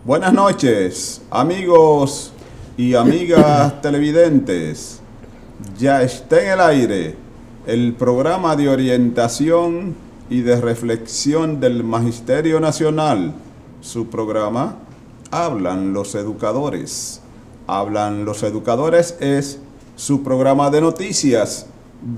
Buenas noches, amigos y amigas televidentes. Ya está en el aire el programa de orientación y de reflexión del Magisterio Nacional. Su programa, Hablan los Educadores. Hablan los Educadores es su programa de noticias,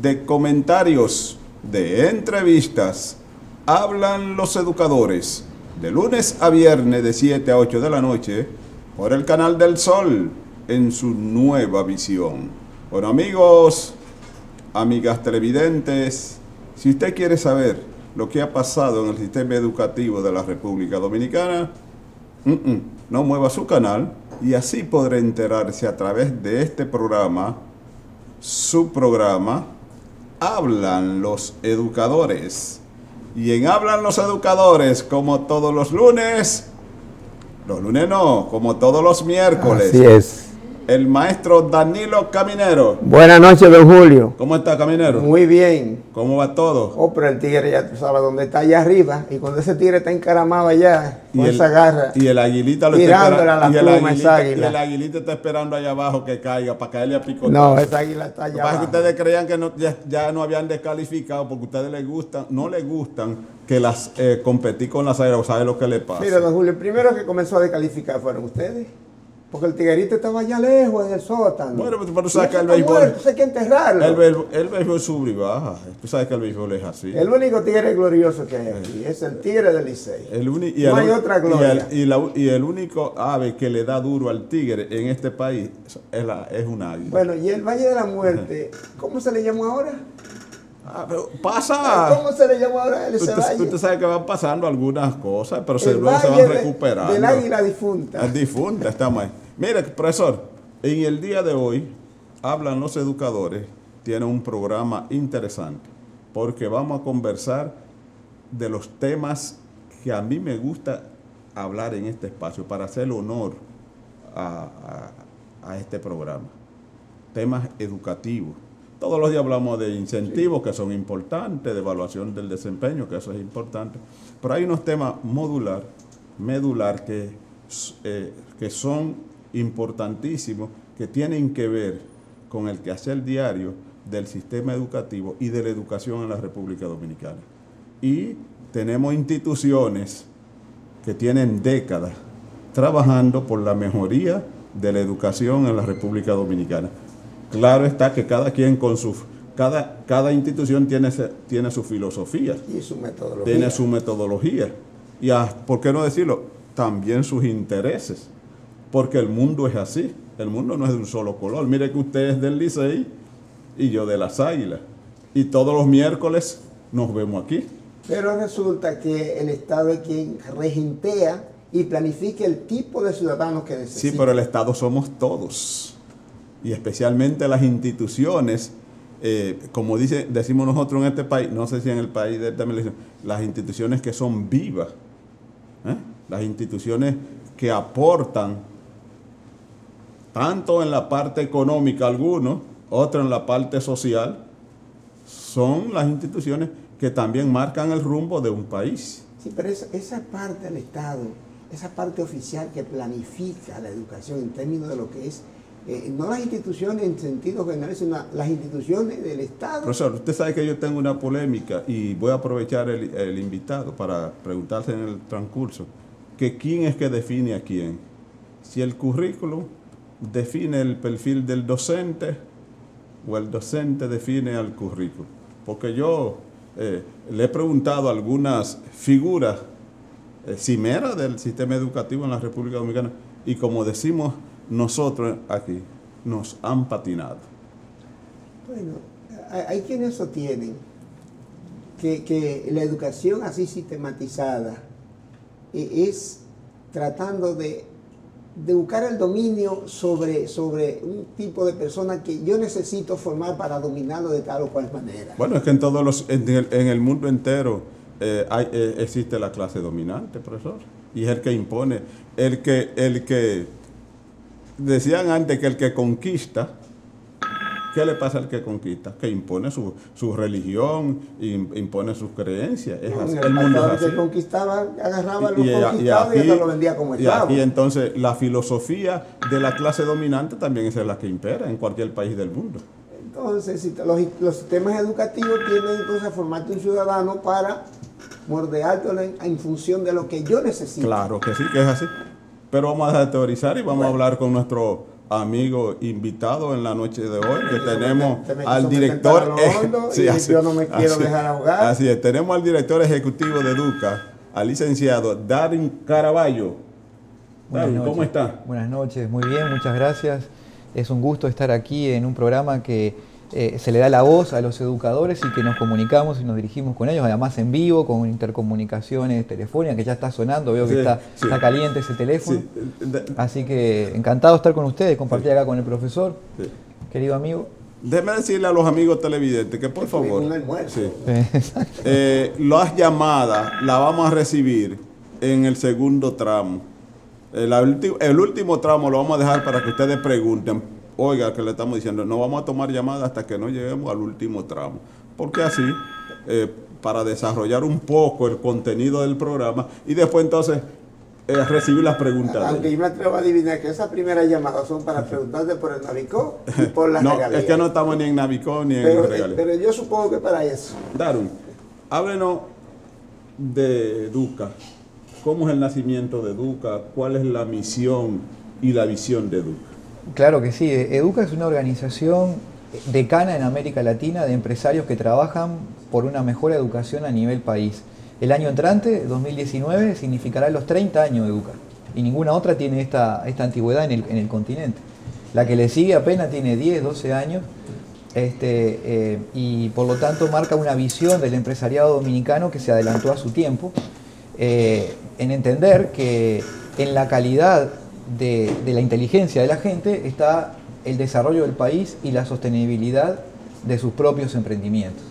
de comentarios, de entrevistas. Hablan los Educadores, de lunes a viernes de 7 a 8 de la noche, por el canal del Sol, en su nueva visión. Bueno, amigos, amigas televidentes, si usted quiere saber lo que ha pasado en el sistema educativo de la República Dominicana, no mueva su canal y así podrá enterarse a través de este programa, su programa, Hablan los Educadores. Y en Hablan los Educadores, como todos los lunes no, como todos los miércoles. Así es. El maestro Danilo Caminero. Buenas noches, don Julio. ¿Cómo está, Caminero? Muy bien. ¿Cómo va todo? Oh, pero el tigre ya tú sabes dónde está, allá arriba. Y cuando ese tigre está encaramado allá, con esa garra. Y el aguilita lo tirándole está a la pluma esa águila. Y el aguilita está esperando allá abajo que caiga para caerle a picotazo. No, esa águila está Lo que allá pasa es abajo. que ustedes creían que ya no habían descalificado porque a ustedes no les gustan que las competir con las águilas. ¿Sabe lo que le pasa? Mira, don Julio, el primero que comenzó a descalificar fueron ustedes. Porque el tiguerito estaba allá lejos en el sótano. Bueno, pero tú sabes que el está béisbol... muerto, hay que enterrarlo. El béisbol sube y baja. Tú sabes que el béisbol es así. El único tigre glorioso que hay aquí es el tigre del Licey. No hay otra gloria. Y el único ave que le da duro al tigre en este país es un águila. Bueno, y el Valle de la Muerte, ¿cómo se le llamó ahora? Pero pasa. ¿Cómo se le llamó ahora ese valle? Usted sabe que van pasando algunas cosas, pero El luego se valle van recuperando. del águila difunta. Es difunta, estamos ahí. Mire, profesor, en el día de hoy, Hablan los Educadores, tiene un programa interesante, porque vamos a conversar de los temas que a mí me gusta hablar en este espacio, para hacer honor a este programa. Temas educativos. Todos los días hablamos de incentivos, que son importantes, de evaluación del desempeño, que eso es importante, pero hay unos temas medular que son importantísimos, que tienen que ver con el quehacer diario del sistema educativo y de la educación en la República Dominicana. Y tenemos instituciones que tienen décadas trabajando por la mejoría de la educación en la República Dominicana. Claro está que cada quien con cada institución tiene su filosofía. Y su metodología. Tiene su metodología. Y, ¿por qué no decirlo? También sus intereses. Porque el mundo es así. El mundo no es de un solo color. Mire que usted es del Licey y yo de las Águilas. Y todos los miércoles nos vemos aquí. Pero resulta que el Estado es quien regentea y planifica el tipo de ciudadanos que necesita. Sí, pero el Estado somos todos. Y especialmente las instituciones, como decimos nosotros en este país, no sé si en el país de también, las instituciones que son vivas, las instituciones que aportan tanto en la parte económica algunos, otros en la parte social, son las instituciones que también marcan el rumbo de un país. Sí, pero esa parte del Estado, esa parte oficial que planifica la educación en términos de lo que es, no las instituciones en sentido general, sino las instituciones del Estado. Profesor, usted sabe que yo tengo una polémica y voy a aprovechar el invitado para preguntarse en el transcurso, que quién es que define a quién. Si el currículum define el perfil del docente o el docente define al currículum. Porque yo le he preguntado a algunas figuras cimeras del sistema educativo en la República Dominicana y como decimos nosotros aquí, nos han patinado. Bueno, hay quienes sostienen que la educación así sistematizada es tratando de buscar el dominio sobre un tipo de persona que yo necesito formar para dominarlo de tal o cual manera. Bueno, es que en el mundo entero existe la clase dominante, profesor, y es el que impone, el que decían antes que el que conquista ¿Qué le pasa al que conquista? Que impone su religión, impone sus creencias. Es así. El mundo es así. Que conquistaba, agarraba a los conquistados y lo vendía como esclavo. Y aquí entonces la filosofía de la clase dominante también es la que impera en cualquier país del mundo. Entonces, los sistemas educativos tienen entonces a formarte un ciudadano para moldeártelo en función de lo que yo necesito. Claro que sí, que es así. Pero vamos a dejar de teorizar y vamos a hablar con nuestro amigo invitado en la noche de hoy, que tenemos al director. Yo no me quiero dejar ahogar. Así es, tenemos al director ejecutivo de Educa, al licenciado Darwin Caraballo. Darwin, ¿cómo está? Buenas noches, muy bien, muchas gracias. Es un gusto estar aquí en un programa que se le da la voz a los educadores y que nos comunicamos y nos dirigimos con ellos, además en vivo, con intercomunicaciones telefónicas, que ya está sonando, veo que está caliente ese teléfono. Sí. Así que encantado de estar con ustedes, compartir acá con el profesor, querido amigo. Déjeme decirle a los amigos televidentes que por favor, las llamadas las vamos a recibir en el segundo tramo. El último tramo lo vamos a dejar para que ustedes pregunten. Oiga, que le estamos diciendo, no vamos a tomar llamadas hasta que no lleguemos al último tramo. Porque así, para desarrollar un poco el contenido del programa y después entonces recibir las preguntas. Aunque yo me atrevo a adivinar que esas primeras llamadas son para preguntarte por el Navicó y por las regalías. No, es que no estamos ni en Navicó ni en regalías. Pero yo supongo que para eso. Darwin, háblenos de Educa. ¿Cómo es el nacimiento de Educa? ¿Cuál es la misión y la visión de Educa? Claro que sí. Educa es una organización decana en América Latina de empresarios que trabajan por una mejor educación a nivel país. El año entrante, 2019, significará los 30 años de Educa. Y ninguna otra tiene esta antigüedad en el continente. La que le sigue apenas tiene 10, 12 años. Y por lo tanto marca una visión del empresariado dominicano que se adelantó a su tiempo. En entender que en la calidad de la inteligencia de la gente está el desarrollo del país y la sostenibilidad de sus propios emprendimientos.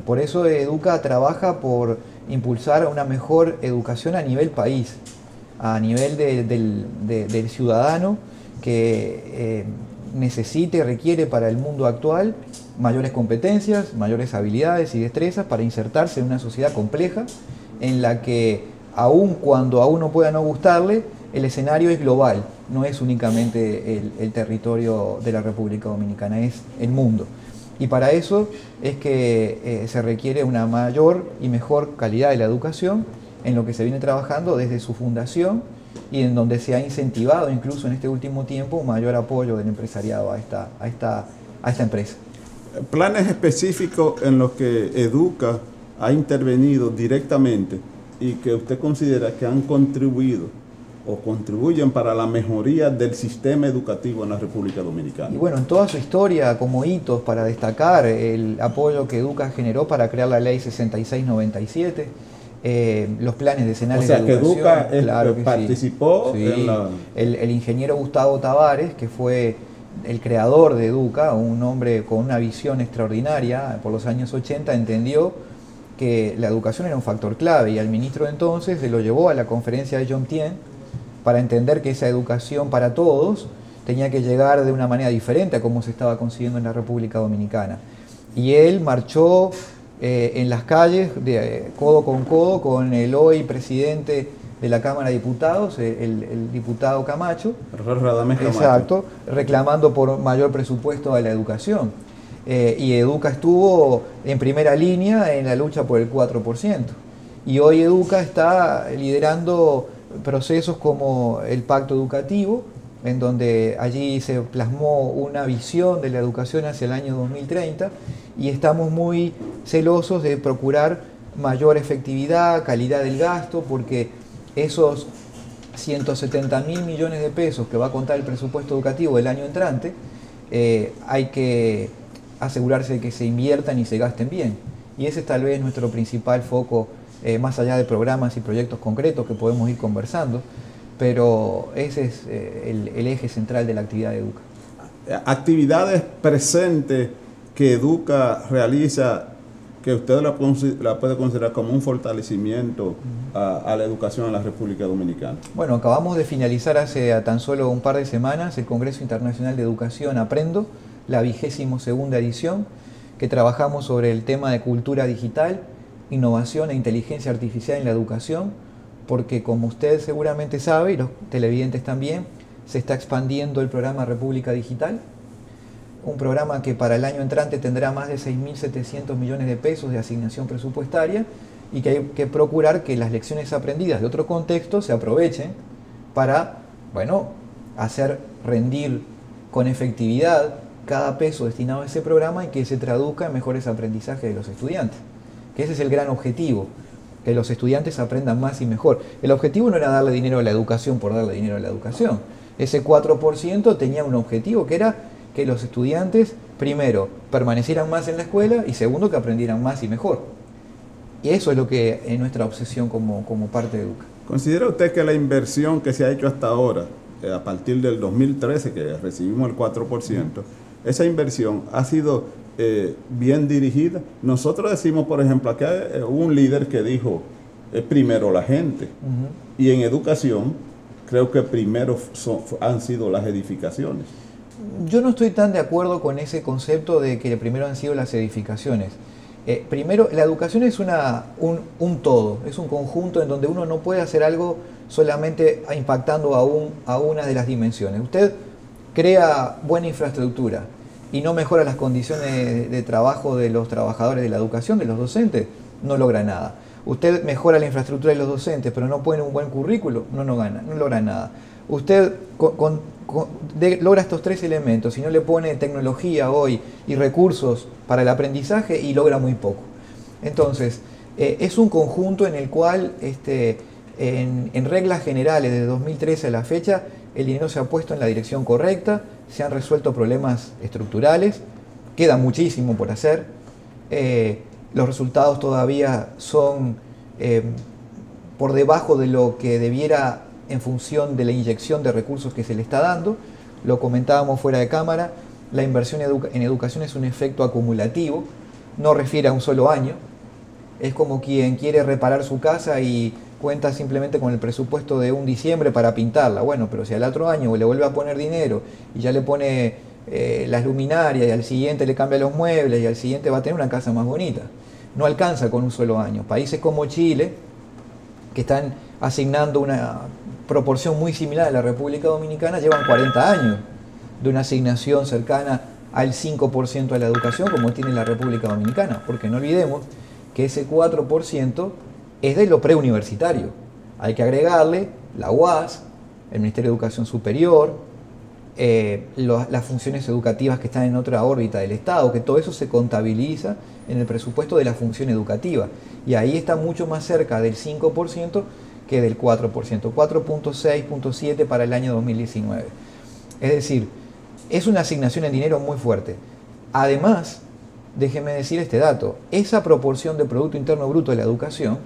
Por eso Educa trabaja por impulsar una mejor educación a nivel país, a nivel del ciudadano que necesite y requiere para el mundo actual mayores competencias, mayores habilidades y destrezas para insertarse en una sociedad compleja en la que, aun cuando a uno pueda no gustarle, el escenario es global, no es únicamente el territorio de la República Dominicana, es el mundo. Y para eso es que se requiere una mayor y mejor calidad de la educación, en lo que se viene trabajando desde su fundación y en donde se ha incentivado incluso en este último tiempo un mayor apoyo del empresariado a esta empresa. Planes específicos en los que Educa ha intervenido directamente y que usted considera que han contribuido o contribuyen para la mejoría del sistema educativo en la República Dominicana. Y bueno, en toda su historia, como hitos para destacar el apoyo que Educa generó para crear la ley 6697, los planes decenales de educación. O sea, que Educa participó en la... El ingeniero Gustavo Tavares, que fue el creador de Educa, un hombre con una visión extraordinaria por los años 80, entendió que la educación era un factor clave y al ministro de entonces se lo llevó a la conferencia de Jomtien para entender que esa educación para todos tenía que llegar de una manera diferente a cómo se estaba consiguiendo en la República Dominicana. Y él marchó en las calles codo con el hoy presidente de la Cámara de Diputados, el diputado Camacho, Radamés Camacho. Exacto, reclamando por mayor presupuesto a la educación. Y Educa estuvo en primera línea en la lucha por el 4%. Y hoy Educa está liderando procesos como el Pacto Educativo, en donde allí se plasmó una visión de la educación hacia el año 2030 y estamos muy celosos de procurar mayor efectividad, calidad del gasto, porque esos 170.000 millones de pesos que va a contar el presupuesto educativo del año entrante, hay que asegurarse de que se inviertan y se gasten bien. Y ese es tal vez nuestro principal foco, más allá de programas y proyectos concretos que podemos ir conversando, pero ese es el eje central de la actividad de Educa. Actividades presentes que Educa realiza, que usted la puede considerar como un fortalecimiento a la educación en la República Dominicana. Bueno, acabamos de finalizar hace tan solo un par de semanas el Congreso Internacional de Educación Aprendo, la 22ª edición, que trabajamos sobre el tema de cultura digital, innovación e inteligencia artificial en la educación, porque como usted seguramente sabe, y los televidentes también, se está expandiendo el programa República Digital, un programa que para el año entrante tendrá más de 6.700 millones de pesos de asignación presupuestaria, y que hay que procurar que las lecciones aprendidas de otro contexto se aprovechen para, bueno, hacer rendir con efectividad cada peso destinado a ese programa y que se traduzca en mejores aprendizajes de los estudiantes. Que ese es el gran objetivo, que los estudiantes aprendan más y mejor. El objetivo no era darle dinero a la educación por darle dinero a la educación. Ese 4% tenía un objetivo, que era que los estudiantes, primero, permanecieran más en la escuela y segundo, que aprendieran más y mejor. Y eso es lo que es nuestra obsesión como parte de Educa. ¿Considera usted que la inversión que se ha hecho hasta ahora, a partir del 2013, que recibimos el 4%, esa inversión ha sido bien dirigida? Nosotros decimos, por ejemplo, acá hubo un líder que dijo, primero la gente. Y en educación, creo que primero han sido las edificaciones. Yo no estoy tan de acuerdo con ese concepto de que primero han sido las edificaciones. Primero, la educación es un todo, es un conjunto en donde uno no puede hacer algo solamente impactando a una de las dimensiones. Usted crea buena infraestructura y no mejora las condiciones de trabajo de los trabajadores de la educación, de los docentes, no logra nada. Usted mejora la infraestructura de los docentes, pero no pone un buen currículo, no logra nada. Usted logra estos tres elementos y no le pone tecnología hoy y recursos para el aprendizaje y logra muy poco. Entonces, es un conjunto en el cual, en reglas generales, desde 2013 a la fecha, el dinero se ha puesto en la dirección correcta, se han resuelto problemas estructurales, queda muchísimo por hacer, los resultados todavía son por debajo de lo que debiera en función de la inyección de recursos que se le está dando. Lo comentábamos fuera de cámara, la inversión en educación es un efecto acumulativo, no refiere a un solo año. Es como quien quiere reparar su casa y cuenta simplemente con el presupuesto de un diciembre para pintarla. Bueno, pero si al otro año le vuelve a poner dinero y ya le pone las luminarias y al siguiente le cambia los muebles y al siguiente va a tener una casa más bonita. No alcanza con un solo año. Países como Chile, que están asignando una proporción muy similar a la República Dominicana, llevan 40 años de una asignación cercana al 5% a la educación como tiene la República Dominicana, porque no olvidemos que ese 4% es de lo preuniversitario. Hay que agregarle la UAS, el Ministerio de Educación Superior, las funciones educativas que están en otra órbita del Estado, que todo eso se contabiliza en el presupuesto de la función educativa. Y ahí está mucho más cerca del 5% que del 4%, 4.6, 4.7 para el año 2019. Es decir, es una asignación en dinero muy fuerte. Además, déjeme decir este dato, esa proporción de Producto Interno Bruto de la educación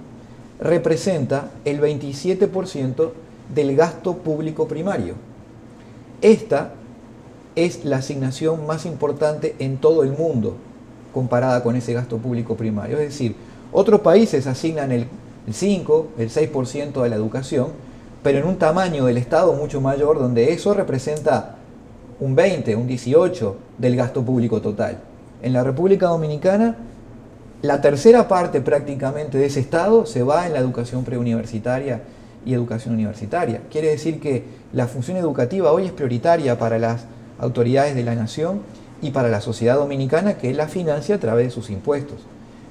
representa el 27% del gasto público primario. Esta es la asignación más importante en todo el mundo comparada con ese gasto público primario. Es decir, otros países asignan el 5, el 6% de la educación, pero en un tamaño del Estado mucho mayor, donde eso representa un 20, un 18 del gasto público total. En la República Dominicana, la tercera parte prácticamente de ese Estado se va en la educación preuniversitaria y educación universitaria. Quiere decir que la función educativa hoy es prioritaria para las autoridades de la nación y para la sociedad dominicana, que la financia a través de sus impuestos.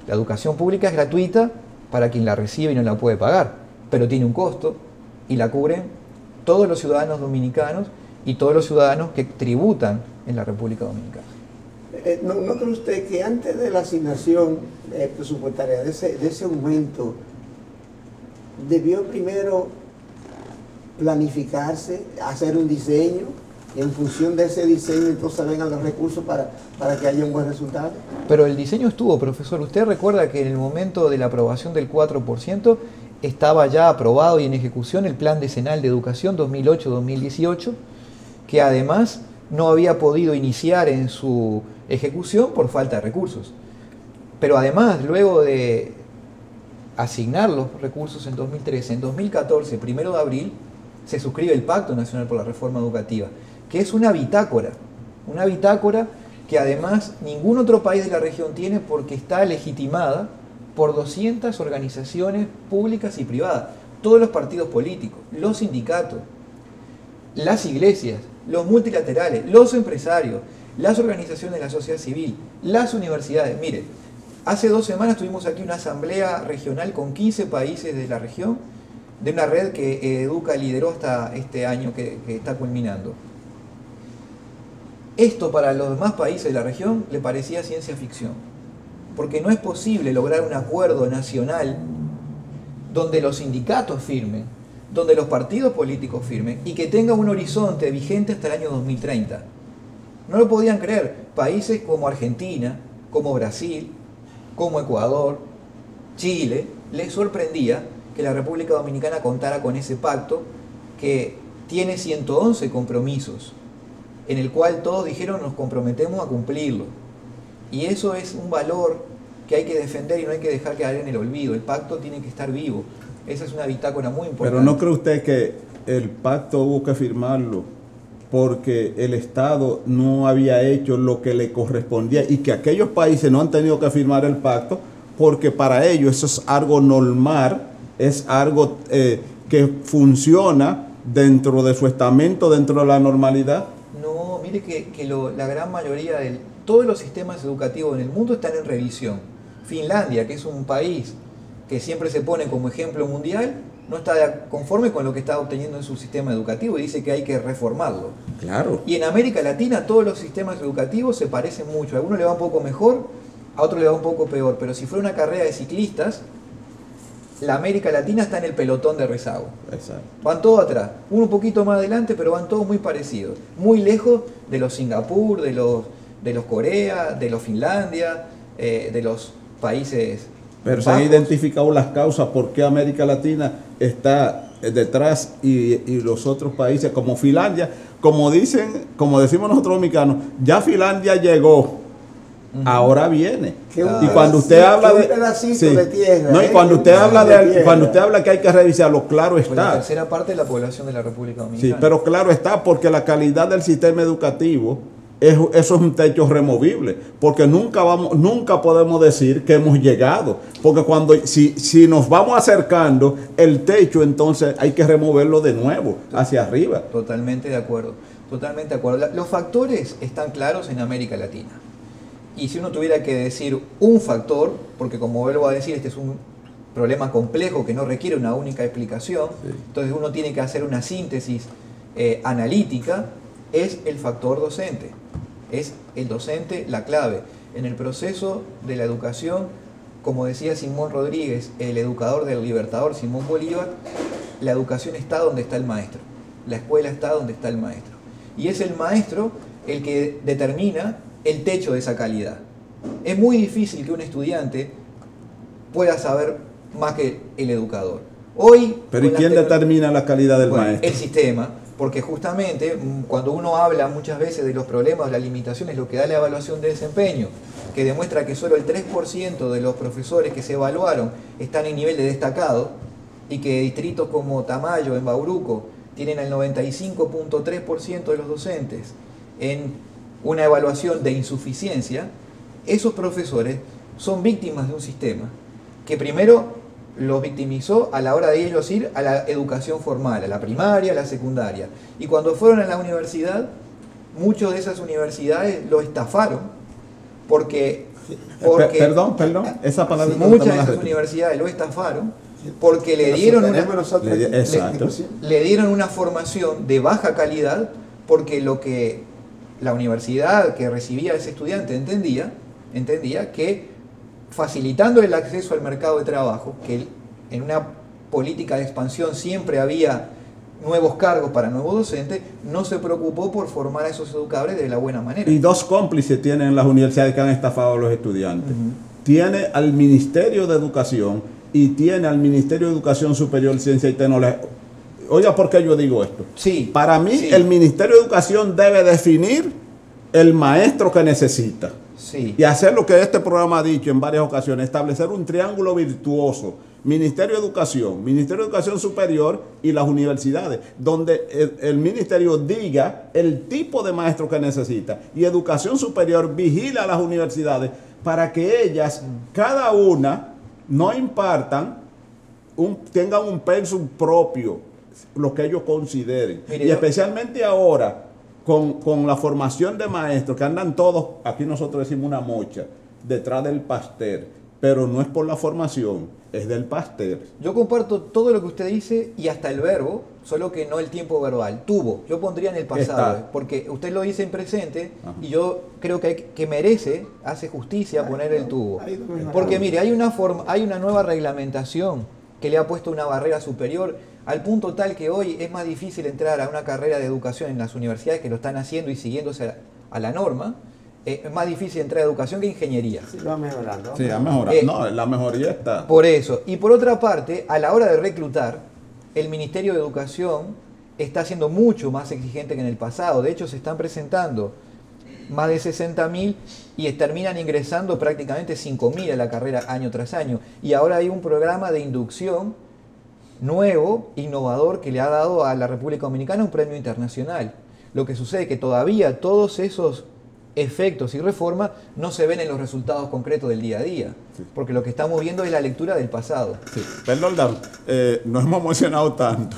La educación pública es gratuita para quien la recibe y no la puede pagar, pero tiene un costo y la cubren todos los ciudadanos dominicanos y todos los ciudadanos que tributan en la República Dominicana. ¿No cree usted que antes de la asignación presupuestaria, de ese aumento, debió primero planificarse, hacer un diseño, y en función de ese diseño entonces vengan los recursos para que haya un buen resultado? Pero el diseño estuvo, profesor. Usted recuerda que en el momento de la aprobación del 4% estaba ya aprobado y en ejecución el Plan Decenal de Educación 2008-2018, que además no había podido iniciar en su ejecución por falta de recursos. Pero además, luego de asignar los recursos en 2013, en 2014, 1 de abril, se suscribe el Pacto Nacional por la Reforma Educativa, que es una bitácora que además ningún otro país de la región tiene porque está legitimada por 200 organizaciones públicas y privadas, todos los partidos políticos, los sindicatos, las iglesias, los multilaterales, los empresarios, las organizaciones de la sociedad civil, las universidades. Mire, hace 2 semanas tuvimos aquí una asamblea regional con 15 países de la región, de una red que Educa lideró hasta este año que está culminando. Esto para los demás países de la región le parecía ciencia ficción, porque no es posible lograr un acuerdo nacional donde los sindicatos firmen, donde los partidos políticos firmen y que tenga un horizonte vigente hasta el año 2030. No lo podían creer. Países como Argentina, como Brasil, como Ecuador, Chile, les sorprendía que la República Dominicana contara con ese pacto que tiene 111 compromisos, en el cual todos dijeron nos comprometemos a cumplirlo. Y eso es un valor que hay que defender y no hay que dejar quedar en el olvido. El pacto tiene que estar vivo. Esa es una bitácora muy importante. Pero ¿no cree usted que el pacto hubo que firmarlo porque el Estado no había hecho lo que le correspondía y que aquellos países no han tenido que firmar el pacto porque para ellos eso es algo normal, es algo que funciona dentro de su estamento, dentro de la normalidad? No, mire que la gran mayoría de todos los sistemas educativos en el mundo están en revisión. Finlandia, que es un país que siempre se pone como ejemplo mundial, no está conforme con lo que está obteniendo en su sistema educativo y dice que hay que reformarlo. Claro. Y en América Latina todos los sistemas educativos se parecen mucho. A algunos le va un poco mejor, a otros le va un poco peor. Pero si fuera una carrera de ciclistas, la América Latina está en el pelotón de rezago. Exacto. Van todos atrás, uno un poquito más adelante, pero van todos muy parecidos. Muy lejos de los Singapur, de los Corea, de los Finlandia, de los países. Pero se han identificado las causas por qué América Latina está detrás y los otros países como Finlandia, como decimos nosotros dominicanos, ya Finlandia llegó, ahora viene. Y cuando usted habla de tierra, no, y cuando usted habla de cuando usted habla que hay que revisarlo, claro está. La tercera parte de la población de la República Dominicana. Sí, pero claro está, porque la calidad del sistema educativo eso es un techo removible, porque nunca podemos decir que hemos llegado, porque si nos vamos acercando, el techo entonces hay que removerlo de nuevo hacia arriba. Totalmente de acuerdo, totalmente de acuerdo. Los factores están claros en América Latina. Y si uno tuviera que decir un factor, porque como vuelvo a decir, este es un problema complejo que no requiere una única explicación, entonces uno tiene que hacer una síntesis analítica, es el factor docente. Es el docente la clave. En el proceso de la educación, como decía Simón Rodríguez, el educador del libertador Simón Bolívar, la educación está donde está el maestro. La escuela está donde está el maestro. Y es el maestro el que determina el techo de esa calidad. Es muy difícil que un estudiante pueda saber más que el educador. Hoy, pero ¿y quién determina la calidad del maestro? El sistema. Porque justamente cuando uno habla muchas veces de los problemas, de las limitaciones, lo que da la evaluación de desempeño, que demuestra que solo el 3% de los profesores que se evaluaron están en nivel de destacado y que distritos como Tamayo, en Bauruco, tienen el 95.3% de los docentes en una evaluación de insuficiencia, esos profesores son víctimas de un sistema que primero los victimizó a la hora de ellos ir a la educación formal, a la primaria, a la secundaria. Y cuando fueron a la universidad, muchas de esas universidades lo estafaron porque perdón, esa palabra. Muchas de esas universidades lo estafaron porque le dieron una formación de baja calidad, porque lo que la universidad que recibía a ese estudiante entendía que facilitando el acceso al mercado de trabajo, que en una política de expansión siempre había nuevos cargos para nuevos docentes, no se preocupó por formar a esos educadores de la buena manera. Y dos cómplices tienen las universidades que han estafado a los estudiantes. Tiene al Ministerio de Educación y tiene al Ministerio de Educación Superior, Ciencia y Tecnología. Oiga, ¿por qué yo digo esto? Sí, para mí, el Ministerio de Educación debe definir el maestro que necesita. Sí. Y hacer lo que este programa ha dicho en varias ocasiones, establecer un triángulo virtuoso Ministerio de Educación, Ministerio de Educación Superior y las universidades, donde el ministerio diga el tipo de maestro que necesita y Educación Superior vigila a las universidades para que ellas, cada una, no impartan, tengan un pensum propio, lo que ellos consideren. Mire, y especialmente ahora, con la formación de maestros, que andan todos, aquí nosotros decimos una mocha, detrás del pastel, pero no es por la formación, es del pastel. Yo comparto todo lo que usted dice y hasta el verbo, solo que no el tiempo verbal. Tuvo, yo pondría en el pasado, porque usted lo dice en presente. Ajá. Y yo creo que merece, hace justicia poner el tuvo. Porque mire, hay una nueva reglamentación que le ha puesto una barrera superior al punto tal que hoy es más difícil entrar a una carrera de educación en las universidades que lo están haciendo y siguiéndose a la norma. Es más difícil entrar a educación que ingeniería. Sí, va mejorando. Sí, ha mejorado. No, la mejoría está. Por eso. Y por otra parte, a la hora de reclutar, el Ministerio de Educación está siendo mucho más exigente que en el pasado. De hecho, se están presentando más de 60.000 y terminan ingresando prácticamente 5.000 a la carrera año tras año. Y ahora hay un programa de inducción nuevo, innovador, que le ha dado a la República Dominicana un premio internacional. Lo que sucede es que todavía todos esos efectos y reformas no se ven en los resultados concretos del día a día, sí, porque lo que estamos viendo es la lectura del pasado. Sí. Perdón, nos hemos emocionado tanto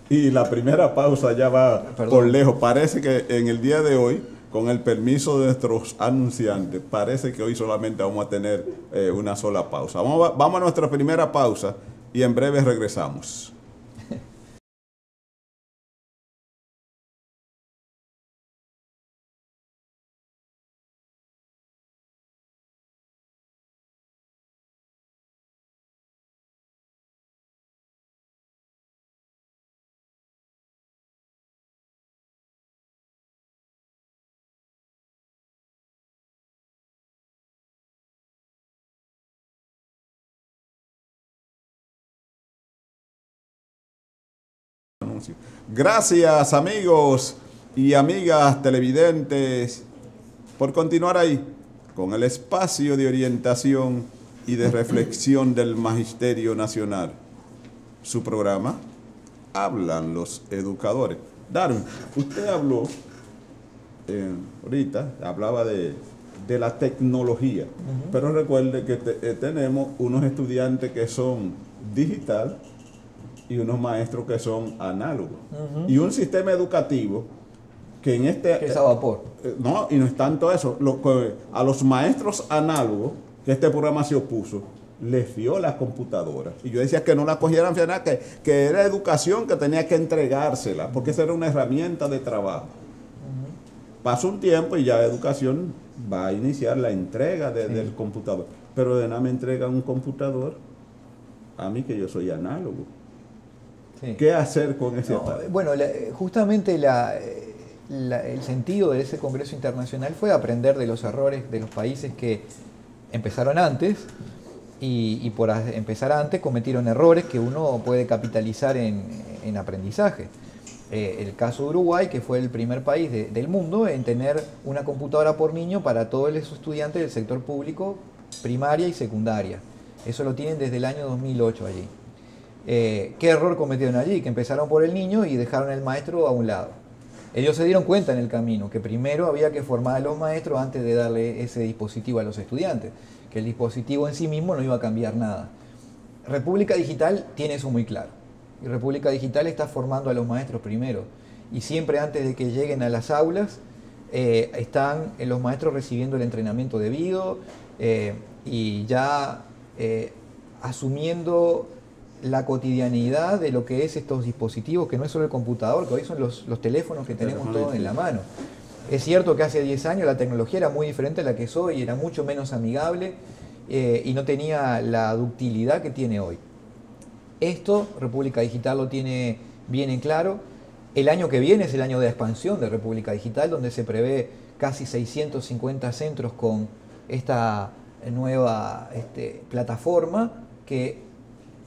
y la primera pausa ya va por lejos. Parece que en el día de hoy, con el permiso de nuestros anunciantes, parece que hoy solamente vamos a tener una sola pausa. Vamos a nuestra primera pausa y en breve regresamos. Gracias, amigos y amigas televidentes, por continuar ahí con el espacio de orientación y de reflexión del Magisterio Nacional. Su programa, Hablan los Educadores. Darwin, usted habló, ahorita, hablaba de la tecnología, pero recuerde que tenemos unos estudiantes que son digital y unos maestros que son análogos. Y un sistema educativo que en este... Que es a vapor. No, y no es tanto eso. A los maestros análogos, que este programa se opuso, les fió las computadoras. Y yo decía que no la cogieran, que era educación que tenía que entregársela, porque esa era una herramienta de trabajo. Pasa un tiempo y ya educación va a iniciar la entrega del computador. Pero de nada me entregan un computador a mí, que yo soy análogo. Sí. ¿Qué hacer con ese ataque? Bueno, justamente el sentido de ese Congreso Internacional fue aprender de los errores de los países que empezaron antes y por empezar antes cometieron errores que uno puede capitalizar en aprendizaje. El caso de Uruguay, que fue el primer país del mundo en tener una computadora por niño para todos los estudiantes del sector público, primaria y secundaria. Eso lo tienen desde el año 2008 allí. ¿Qué error cometieron allí? Que empezaron por el niño y dejaron al maestro a un lado. Ellos se dieron cuenta en el camino que primero había que formar a los maestros antes de darle ese dispositivo a los estudiantes, que el dispositivo en sí mismo no iba a cambiar nada. República Digital tiene eso muy claro. Y República Digital está formando a los maestros primero. Y siempre antes de que lleguen a las aulas, están los maestros recibiendo el entrenamiento debido y ya asumiendo la cotidianidad de lo que es estos dispositivos, que no es solo el computador, que hoy son los teléfonos que tenemos todos en la mano. Es cierto que hace 10 años la tecnología era muy diferente a la que es hoy, era mucho menos amigable y no tenía la ductilidad que tiene hoy. Esto República Digital lo tiene bien en claro. El año que viene es el año de expansión de República Digital, donde se prevé casi 650 centros con esta nueva plataforma que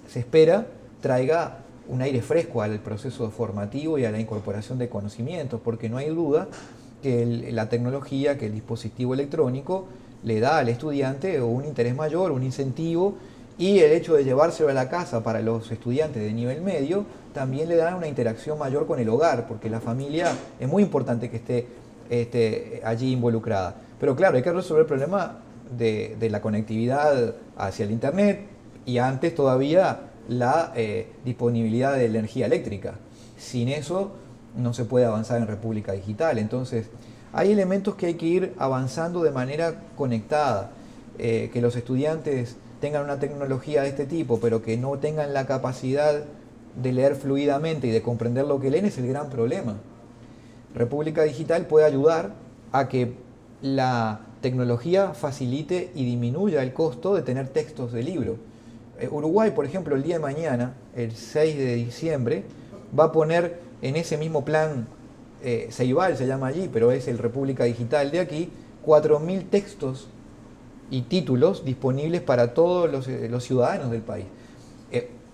se espera traiga un aire fresco al proceso formativo y a la incorporación de conocimientos, porque no hay duda que la tecnología, que el dispositivo electrónico le da al estudiante un interés mayor, un incentivo y el hecho de llevárselo a la casa para los estudiantes de nivel medio también le dan una interacción mayor con el hogar, porque la familia es muy importante que esté allí involucrada. Pero claro, hay que resolver el problema de la conectividad hacia el Internet y antes todavía la disponibilidad de la energía eléctrica. Sin eso no se puede avanzar en República Digital. Entonces, hay elementos que hay que ir avanzando de manera conectada, que los estudiantes tengan una tecnología de este tipo, pero que no tengan la capacidad de leer fluidamente y de comprender lo que leen es el gran problema. República Digital puede ayudar a que la tecnología facilite y disminuya el costo de tener textos de libro. Uruguay, por ejemplo, el día de mañana, el 6 de diciembre, va a poner en ese mismo plan Ceibal, se llama allí, pero es el República Digital de aquí, 4.000 textos y títulos disponibles para todos los ciudadanos del país.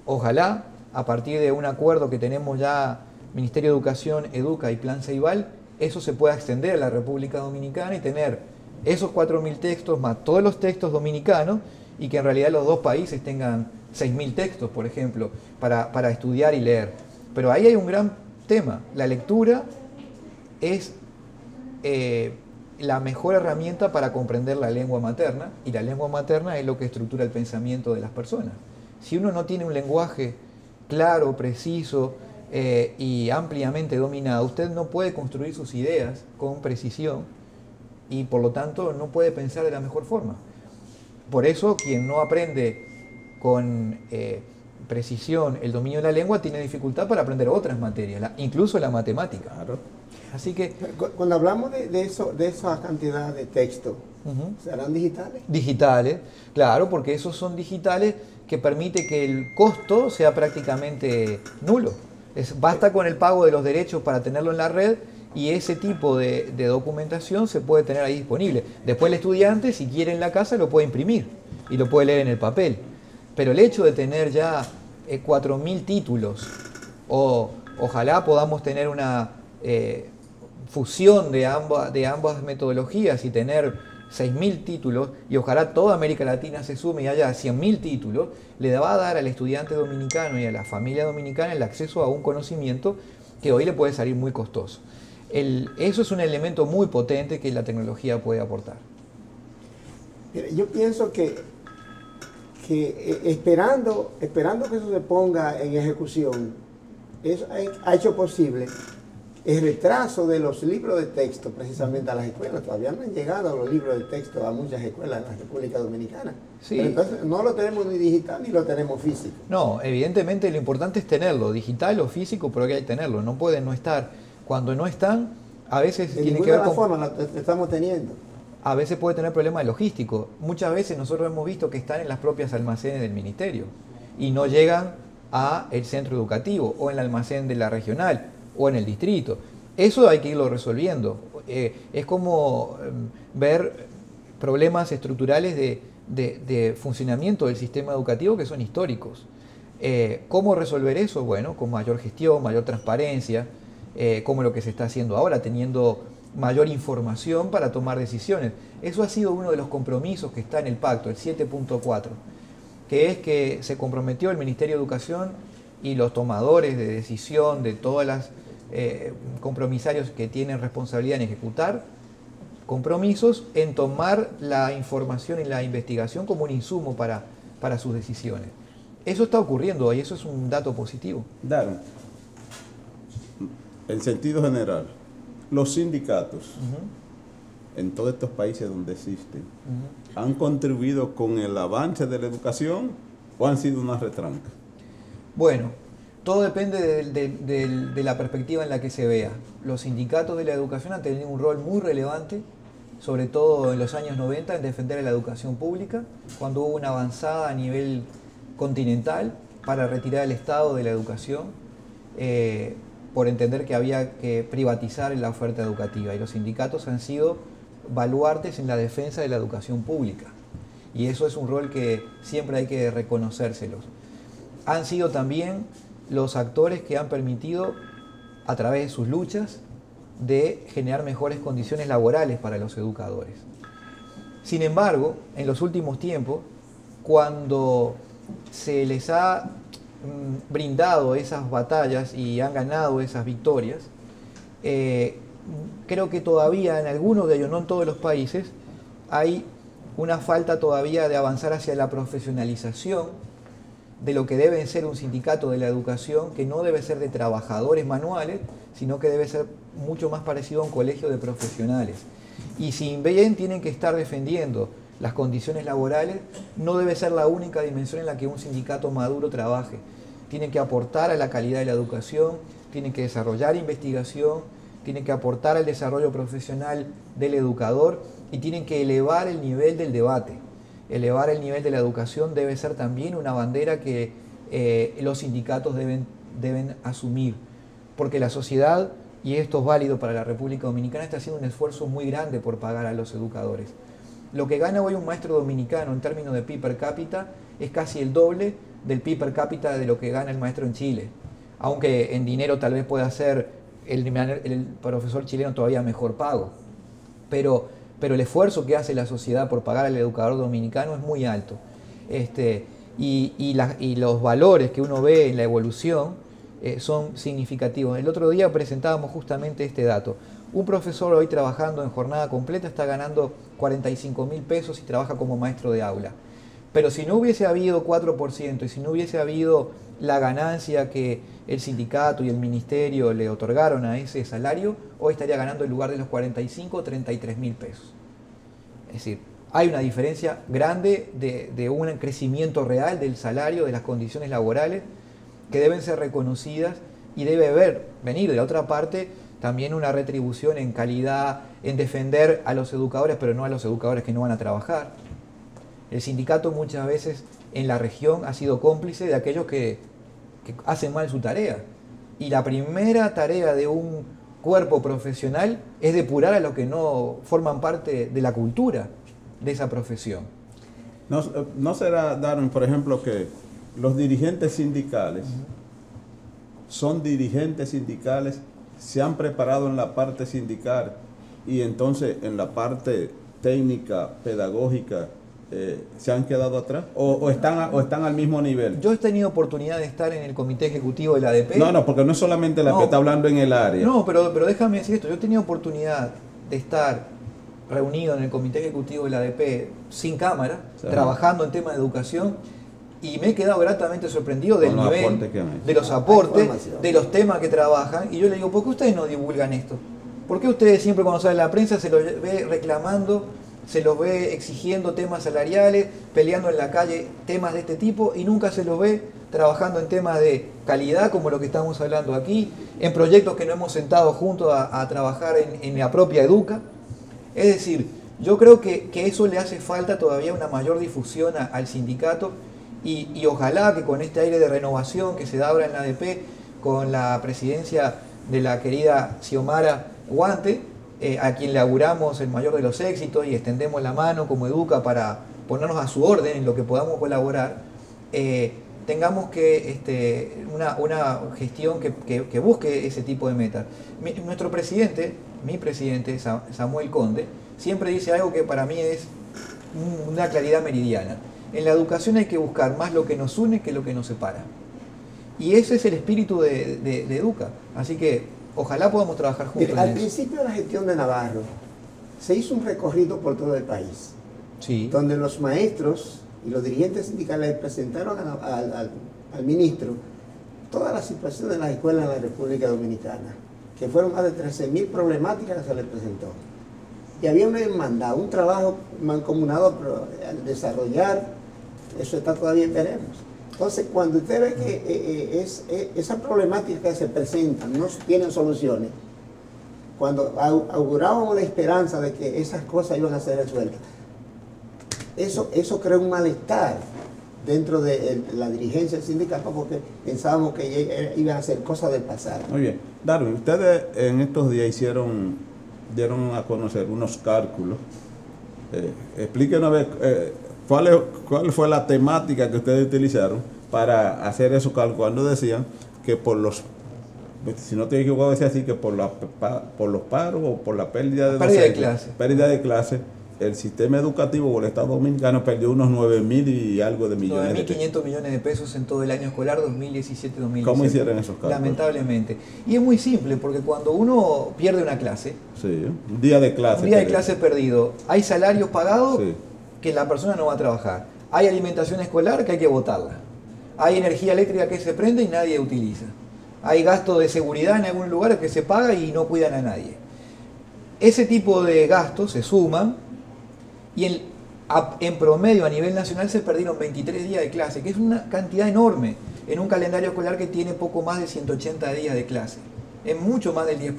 Ojalá, a partir de un acuerdo que tenemos ya, Ministerio de Educación, Educa y Plan Ceibal, eso se pueda extender a la República Dominicana y tener esos 4.000 textos más todos los textos dominicanos, y que en realidad los dos países tengan 6.000 textos, por ejemplo, para estudiar y leer. Pero ahí hay un gran tema. La lectura es la mejor herramienta para comprender la lengua materna, y la lengua materna es lo que estructura el pensamiento de las personas. Si uno no tiene un lenguaje claro, preciso y ampliamente dominado, usted no puede construir sus ideas con precisión y por lo tanto no puede pensar de la mejor forma. Por eso quien no aprende con precisión el dominio de la lengua tiene dificultad para aprender otras materias, incluso la matemática. Claro. Así que cuando hablamos de esa cantidad de texto, ¿serán digitales? Digitales, claro, porque esos son digitales que permite que el costo sea prácticamente nulo. Basta con el pago de los derechos para tenerlo en la red, y ese tipo de documentación se puede tener ahí disponible. Después el estudiante, si quiere en la casa, lo puede imprimir y lo puede leer en el papel. Pero el hecho de tener ya 4.000 títulos, o ojalá podamos tener una fusión de ambas metodologías y tener 6.000 títulos, y ojalá toda América Latina se sume y haya 100.000 títulos, le va a dar al estudiante dominicano y a la familia dominicana el acceso a un conocimiento que hoy le puede salir muy costoso. Eso es un elemento muy potente que la tecnología puede aportar. Yo pienso que esperando que eso se ponga en ejecución, eso ha hecho posible el retraso de los libros de texto precisamente a las escuelas. Todavía no han llegado los libros de texto a muchas escuelas en la República Dominicana. Sí. Pero entonces no lo tenemos ni digital ni lo tenemos físico. No, evidentemente lo importante es tenerlo, digital o físico, pero hay que tenerlo, no pueden no estar. Cuando no están, a veces tiene que ver con... forma la estamos teniendo. A veces puede tener problemas logísticos. Muchas veces nosotros hemos visto que están en las propias almacenes del ministerio y no llegan al centro educativo, o en el almacén de la regional, o en el distrito. Eso hay que irlo resolviendo. Es como ver problemas estructurales de funcionamiento del sistema educativo que son históricos. ¿Cómo resolver eso? Bueno, con mayor gestión, mayor transparencia, como lo que se está haciendo ahora, teniendo mayor información para tomar decisiones. Eso ha sido uno de los compromisos que está en el pacto, el 7.4, que es que se comprometió el Ministerio de Educación y los tomadores de decisión de todas las compromisarios que tienen responsabilidad en ejecutar compromisos, en tomar la información y la investigación como un insumo para sus decisiones. Eso está ocurriendo y eso es un dato positivo. Daron, en sentido general, los sindicatos en todos estos países donde existen han contribuido con el avance de la educación o han sido una retranca. Bueno, todo depende de la perspectiva en la que se vea. Los sindicatos de la educación han tenido un rol muy relevante, sobre todo en los años 90, en defender la educación pública, cuando hubo una avanzada a nivel continental para retirar el Estado de la educación, por entender que había que privatizar la oferta educativa. Y los sindicatos han sido baluartes en la defensa de la educación pública. Y eso es un rol que siempre hay que reconocérselos. Han sido también los actores que han permitido, a través de sus luchas, de generar mejores condiciones laborales para los educadores. Sin embargo, en los últimos tiempos, cuando se les ha brindado esas batallas y han ganado esas victorias, creo que todavía en algunos de ellos, no en todos los países, hay una falta todavía de avanzar hacia la profesionalización de lo que debe ser un sindicato de la educación, que no debe ser de trabajadores manuales, sino que debe ser mucho más parecido a un colegio de profesionales. Y si bien tienen que estar defendiendo las condiciones laborales, no debe ser la única dimensión en la que un sindicato maduro trabaje. Tienen que aportar a la calidad de la educación, tienen que desarrollar investigación, tienen que aportar al desarrollo profesional del educador y tienen que elevar el nivel del debate. Elevar el nivel de la educación debe ser también una bandera que los sindicatos deben asumir, porque la sociedad, y esto es válido para la República Dominicana, está haciendo un esfuerzo muy grande por pagar a los educadores. Lo que gana hoy un maestro dominicano en términos de PIB per cápita es casi el doble del PIB per cápita de lo que gana el maestro en Chile, aunque en dinero tal vez pueda ser el profesor chileno todavía mejor pago, pero el esfuerzo que hace la sociedad por pagar al educador dominicano es muy alto. Y los valores que uno ve en la evolución son significativos. El otro día presentábamos justamente este dato. Un profesor hoy trabajando en jornada completa está ganando 45.000 pesos y trabaja como maestro de aula. Pero si no hubiese habido 4% y si no hubiese habido la ganancia que el sindicato y el ministerio le otorgaron a ese salario, hoy estaría ganando en lugar de los 45, 33.000 pesos. Es decir, hay una diferencia grande de un crecimiento real del salario, de las condiciones laborales, que deben ser reconocidas y debe venir de la otra parte también una retribución en calidad, en defender a los educadores, pero no a los educadores que no van a trabajar. El sindicato muchas veces en la región ha sido cómplice de aquellos que hacen mal su tarea. Y la primera tarea de un cuerpo profesional es depurar a los que no forman parte de la cultura de esa profesión. ¿No será, Darwin, por ejemplo, que los dirigentes sindicales son dirigentes sindicales, se han preparado en la parte sindical y entonces en la parte técnica, pedagógica, se han quedado atrás o están al mismo nivel? Yo he tenido oportunidad de estar en el comité ejecutivo de la ADP. No, porque no es solamente la que está hablando en el área. No, pero déjame decir esto. Yo he tenido oportunidad de estar reunido en el comité ejecutivo de la ADP sin cámara, sí, trabajando en temas de educación, y me he quedado gratamente sorprendido del nivel, de los aportes, de los temas que trabajan. Y yo le digo, ¿por qué ustedes no divulgan esto? ¿Por qué ustedes siempre cuando sale la prensa se los ve reclamando, se los ve exigiendo temas salariales, peleando en la calle temas de este tipo, y nunca se los ve trabajando en temas de calidad como lo que estamos hablando aquí, en proyectos que no hemos sentado juntos a trabajar en la propia Educa? Es decir, yo creo que eso le hace falta todavía una mayor difusión al sindicato, y ojalá que con este aire de renovación que se da ahora en la ADP, con la presidencia de la querida Xiomara Guante, a quien le auguramos el mayor de los éxitos y extendemos la mano como Educa para ponernos a su orden en lo que podamos colaborar, tengamos que una gestión que busque ese tipo de metas. Nuestro presidente, mi presidente Samuel Conde, siempre dice algo que para mí es una claridad meridiana. En la educación hay que buscar más lo que nos une que lo que nos separa. Y ese es el espíritu de Educa. Así que ojalá podamos trabajar juntos. Al principio de la gestión de Navarro se hizo un recorrido por todo el país, sí, donde los maestros y los dirigentes sindicales presentaron al ministro toda la situación de las escuelas en la República Dominicana, que fueron más de 13.000 problemáticas que se les presentó. Y había una hermandad, un trabajo mancomunado al desarrollar, eso está todavía en veremos. Entonces, cuando usted ve que esas problemáticas que se presentan no tienen soluciones, cuando augurábamos la esperanza de que esas cosas iban a ser resueltas, eso creó un malestar dentro de la dirigencia del sindicato, porque pensábamos que iban a ser cosas del pasado. Muy bien. Darwin, ustedes en estos días dieron a conocer unos cálculos. Explíquenos a ver cuál fue la temática que ustedes utilizaron para hacer esos cálculos. Cuando decían que si no te equivoco, decía así, que por los paros o por la pérdida de clase, el sistema educativo o el Estado Dominicano perdió unos 9.000 y algo de millones de pesos. 9.500 millones de pesos en todo el año escolar 2017-2018. ¿Cómo hicieron esos cálculos? Lamentablemente. Y es muy simple, porque cuando uno pierde una clase, Sí, un día de clase. un día de clase perdido, hay salarios pagados Sí. que la persona no va a trabajar. Hay alimentación escolar que hay que botarla. Hay energía eléctrica que se prende y nadie utiliza. Hay gasto de seguridad en algún lugar que se paga y no cuidan a nadie. Ese tipo de gastos se suman y en promedio a nivel nacional se perdieron 23 días de clase, que es una cantidad enorme en un calendario escolar que tiene poco más de 180 días de clase. Es mucho más del 10%.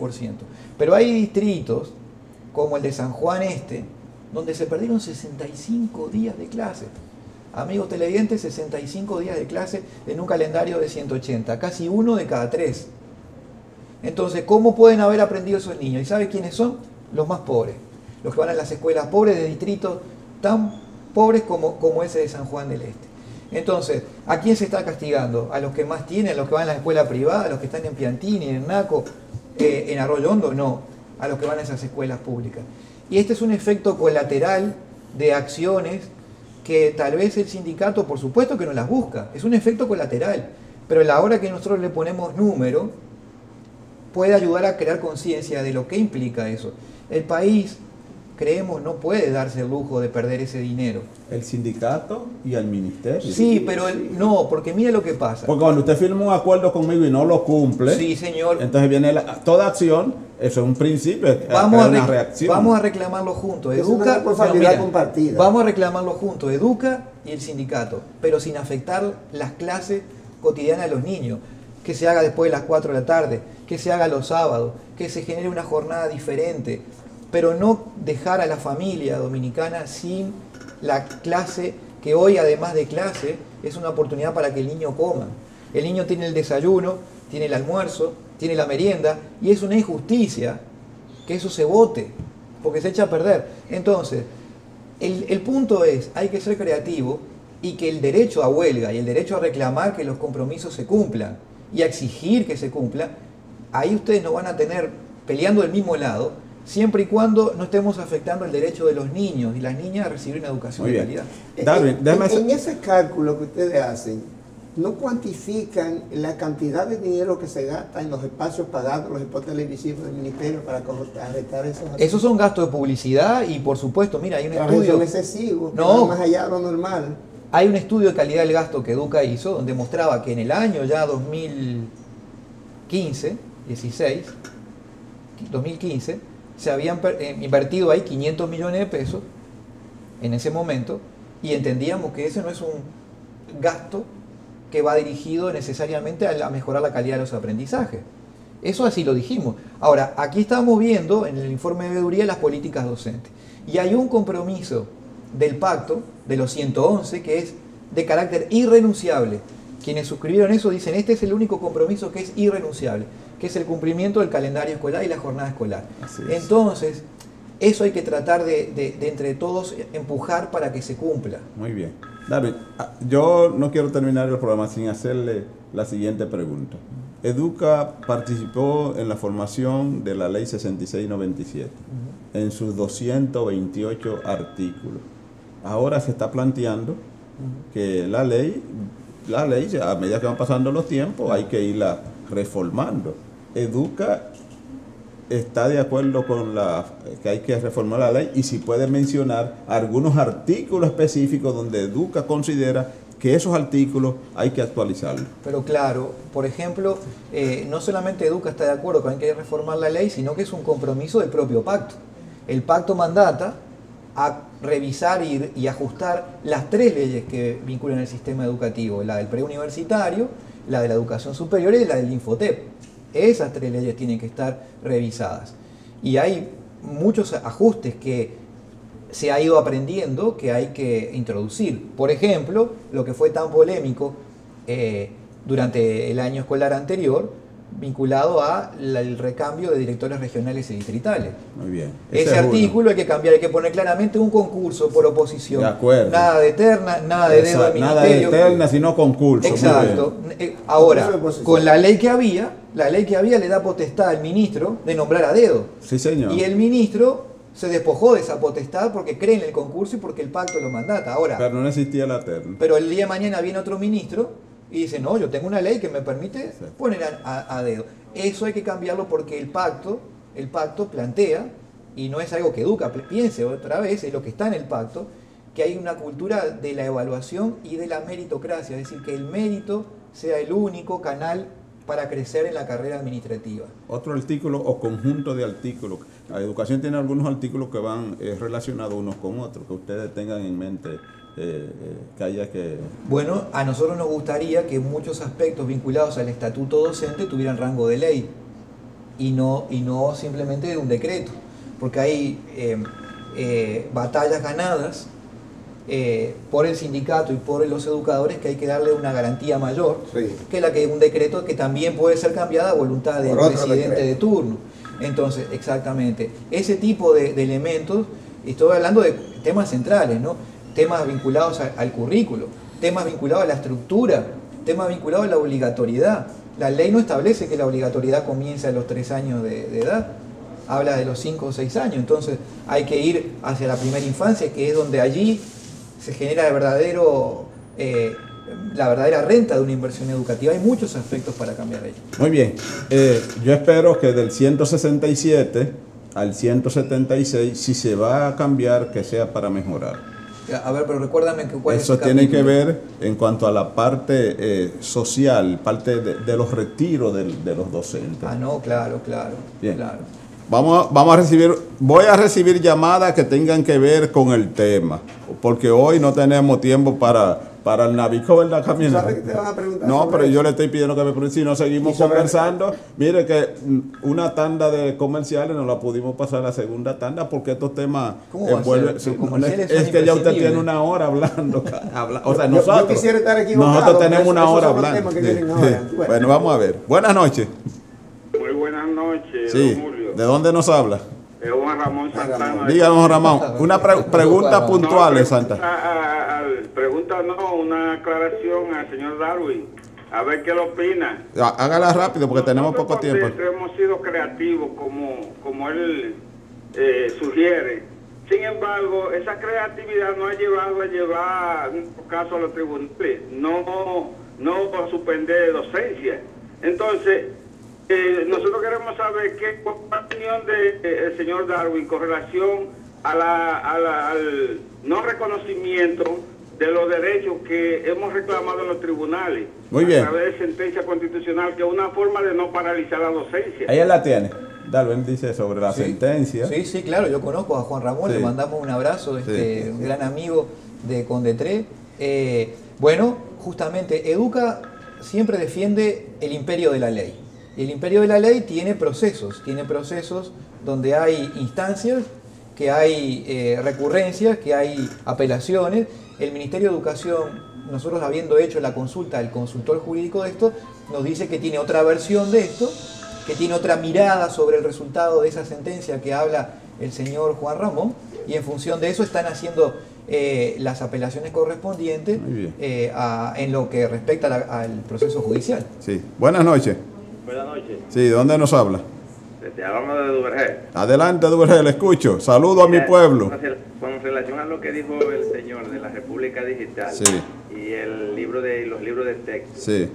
Pero hay distritos, como el de San Juan Este, donde se perdieron 65 días de clase. Amigos televidentes, 65 días de clase en un calendario de 180, casi 1 de cada 3. Entonces, ¿cómo pueden haber aprendido esos niños? ¿Y sabe quiénes son? Los más pobres. Los que van a las escuelas pobres de distritos tan pobres como ese de San Juan del Este. Entonces, ¿a quién se está castigando? ¿A los que más tienen, a los que van a la escuela privada, a los que están en Piantini, en Naco, en Arroyo Hondo? No, a los que van a esas escuelas públicas. Y este es un efecto colateral de acciones que tal vez el sindicato, por supuesto que no las busca, es un efecto colateral, pero a la hora que nosotros le ponemos número, puede ayudar a crear conciencia de lo que implica eso. El país, creemos, no puede darse el lujo de perder ese dinero. El sindicato y el ministerio. Sí, pero no, porque mire lo que pasa. Porque cuando usted firma un acuerdo conmigo y no lo cumple, Sí, señor. entonces viene toda acción, eso es un principio, Vamos una reacción. vamos a reclamarlo juntos. Es una responsabilidad compartida. Vamos a reclamarlo juntos, Educa y el sindicato, pero sin afectar las clases cotidianas de los niños. Que se haga después de las 4 de la tarde, que se haga los sábados, que se genere una jornada diferente, pero no dejar a la familia dominicana sin la clase, que hoy además de clase es una oportunidad para que el niño coma. El niño tiene el desayuno, tiene el almuerzo, tiene la merienda, y es una injusticia que eso se vote, porque se echa a perder. Entonces, el punto es, hay que ser creativo y que el derecho a huelga y el derecho a reclamar que los compromisos se cumplan y a exigir que se cumplan, ahí ustedes nos van a tener peleando del mismo lado, siempre y cuando no estemos afectando el derecho de los niños y las niñas a recibir una educación de calidad. Darwin, en ese cálculo que ustedes hacen, ¿no cuantifican la cantidad de dinero que se gasta en los espacios pagados, los spots televisivos del ministerio para arrestar esos? Esos son gastos de publicidad y por supuesto, mira, hay un estudio... Son excesivos, No. más allá de lo normal. Hay un estudio de calidad del gasto que Educa hizo, donde mostraba que en el año ya 2015, se habían invertido ahí 500 millones de pesos en ese momento, y entendíamos que ese no es un gasto que va dirigido necesariamente a mejorar la calidad de los aprendizajes. Eso así lo dijimos. Ahora, aquí estamos viendo en el informe de veeduría las políticas docentes. Y hay un compromiso del pacto, de los 111, que es de carácter irrenunciable. Quienes suscribieron eso dicen, este es el único compromiso que es irrenunciable, que es el cumplimiento del calendario escolar y la jornada escolar. Entonces, eso hay que tratar de entre todos empujar para que se cumpla. Muy bien. David, yo no quiero terminar el programa sin hacerle la siguiente pregunta. Educa participó en la formación de la ley 6697, en sus 228 artículos. Ahora se está planteando que la ley, a medida que van pasando los tiempos, hay que irla reformando. Educa está de acuerdo con que hay que reformar la ley, y si puede mencionar algunos artículos específicos donde Educa considera que esos artículos hay que actualizarlos. Pero claro, por ejemplo, no solamente Educa está de acuerdo con que hay que reformar la ley, sino que es un compromiso del propio pacto. El pacto mandata a revisar y ajustar las 3 leyes que vinculan el sistema educativo, la del preuniversitario, la de la educación superior y la del Infotep. Esas 3 leyes tienen que estar revisadas. Y hay muchos ajustes que se ha ido aprendiendo que hay que introducir. Por ejemplo, lo que fue tan polémico durante el año escolar anterior, vinculado al recambio de directores regionales y distritales. Muy bien. Ese artículo hay que cambiar, hay que poner claramente un concurso por oposición. De acuerdo. Nada de terna, nada de dedo del ministerio. Nada de terna, sino concurso. Exacto. Ahora, con la ley que había le da potestad al ministro de nombrar a dedo. Sí, señor. Y el ministro se despojó de esa potestad porque cree en el concurso y porque el pacto lo mandata. Ahora, Pero no existía la terna. pero el día de mañana viene otro ministro y dice, no, yo tengo una ley que me permite poner a dedo. Eso hay que cambiarlo porque el pacto plantea, y no es algo que Educa piense otra vez, es lo que está en el pacto, que hay una cultura de la evaluación y de la meritocracia, es decir, que el mérito sea el único canal para crecer en la carrera administrativa. Otro artículo o conjunto de artículos. La educación tiene algunos artículos que van relacionados unos con otros, que ustedes tengan en mente que haya que... Bueno, a nosotros nos gustaría que muchos aspectos vinculados al estatuto docente tuvieran rango de ley y no simplemente de un decreto, porque hay batallas ganadas por el sindicato y por los educadores que hay que darle una garantía mayor que la que un decreto que también puede ser cambiada a voluntad del presidente de turno. Entonces, exactamente, ese tipo de elementos, estoy hablando de temas centrales, ¿no? Temas vinculados al currículo, temas vinculados a la estructura, temas vinculados a la obligatoriedad. La ley no establece que la obligatoriedad comience a los 3 años de edad, habla de los 5 o 6 años, entonces hay que ir hacia la primera infancia, que es donde allí se genera la verdadera renta de una inversión educativa. Hay muchos aspectos para cambiar ello. Muy bien, yo espero que del 167 al 176, si se va a cambiar, que sea para mejorar. A ver, pero recuérdame que cuál eso es el tiene que capítulo. ver en cuanto a la parte social, parte de los retiros de los docentes. Ah, no, claro. Bien. Claro. Voy a recibir llamadas que tengan que ver con el tema, porque hoy no tenemos tiempo para el Navico, ¿verdad, Camila? ¿Sabes qué te van a preguntar? No, pero yo eso? le estoy pidiendo que me pregunte. Si no seguimos ¿Y sobre conversando, mire que una tanda de comerciales no la pudimos pasar a la segunda tanda porque estos temas ¿Cómo va a ser? sí, Los comerciales son es que ya usted tiene imprescindibles. una hora hablando. O sea, Yo quisiera estar equivocado, nosotros tenemos pero una esos hora son los hablando. temas que vienen Sí. ahora. Bueno, vamos a ver. Buenas noches. Muy buenas noches, Sí. don Julio. ¿De dónde nos habla? Es Juan Ramón Santana. Díganos, don Ramón, una pregunta puntual, No, Santa. pregunta no, una aclaración al señor Darwin. A ver qué lo opina. Hágala rápido porque tenemos Nosotros poco tiempo. hemos sido creativos como él sugiere. Sin embargo, esa creatividad nos ha llevado a llevar un caso a los tribunales, no a suspender docencia. Entonces, nosotros queremos saber qué opinión del señor Darwin con relación al no reconocimiento de los derechos que hemos reclamado en los tribunales. Muy bien. A través de sentencia constitucional, que es una forma de no paralizar la docencia. Ella la tiene. Darwin dice sobre la Sí. sentencia. Sí, claro, yo conozco a Juan Ramón, Sí. le mandamos un abrazo, Sí. un gran amigo de Condetré. Bueno, justamente, Educa siempre defiende el imperio de la ley. Y el imperio de la ley tiene procesos donde hay instancias, que hay recurrencias, que hay apelaciones. El Ministerio de Educación, nosotros habiendo hecho la consulta al consultor jurídico de esto, nos dice que tiene otra versión de esto, que tiene otra mirada sobre el resultado de esa sentencia que habla el señor Juan Ramón, y en función de eso están haciendo las apelaciones correspondientes Muy bien. en lo que respecta al proceso judicial. Sí. Buenas noches. Buenas noches. Sí, ¿de dónde nos habla? Te hablamos de Duvergé. Adelante, Duvergé, le escucho. Saludo a mi pueblo. Con relación a lo que dijo el señor de la República Digital Sí. y los libros de texto, Sí,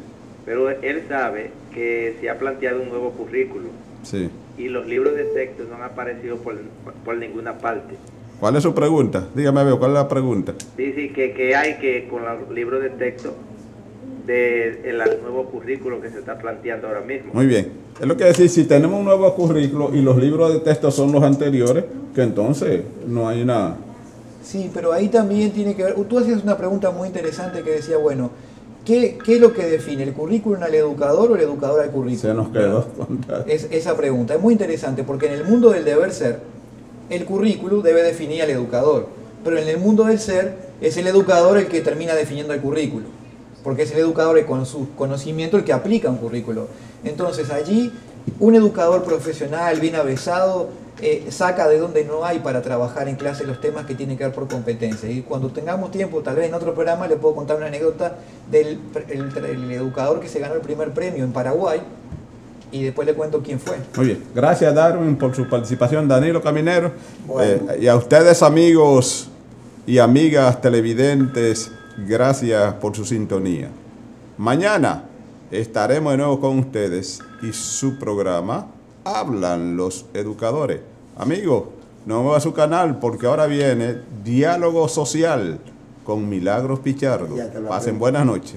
pero él sabe que se ha planteado un nuevo currículo sí. y los libros de texto no han aparecido por ninguna parte. ¿Cuál es su pregunta? Dígame, veo, ¿cuál es la pregunta? Sí, que hay que con los libros de texto del nuevo currículo que se está planteando ahora mismo. Muy bien. Es lo que decir, si tenemos un nuevo currículo y los libros de texto son los anteriores, que entonces no hay nada. Sí, pero ahí también tiene que ver, tú hacías una pregunta muy interesante que decía, bueno, ¿qué es lo que define el currículum al educador o el educador al currículum? Se nos quedó. Esa pregunta es muy interesante porque en el mundo del deber ser, el currículum debe definir al educador, pero en el mundo del ser es el educador el que termina definiendo el currículum, porque es el educador con su conocimiento el que aplica un currículo. Entonces allí un educador profesional bien avesado saca de donde no hay para trabajar en clase los temas que tienen que ver por competencia. Y cuando tengamos tiempo, tal vez en otro programa, le puedo contar una anécdota del el educador que se ganó el primer premio en Paraguay, y después le cuento quién fue. Muy bien, gracias Darwin por su participación, Danilo Caminero. Bueno. Y a ustedes, amigos y amigas televidentes, gracias por su sintonía. Mañana estaremos de nuevo con ustedes y su programa Hablan los Educadores. Amigos, no mueva su canal porque ahora viene Diálogo Social con Milagros Pichardo. Pasen buenas noches.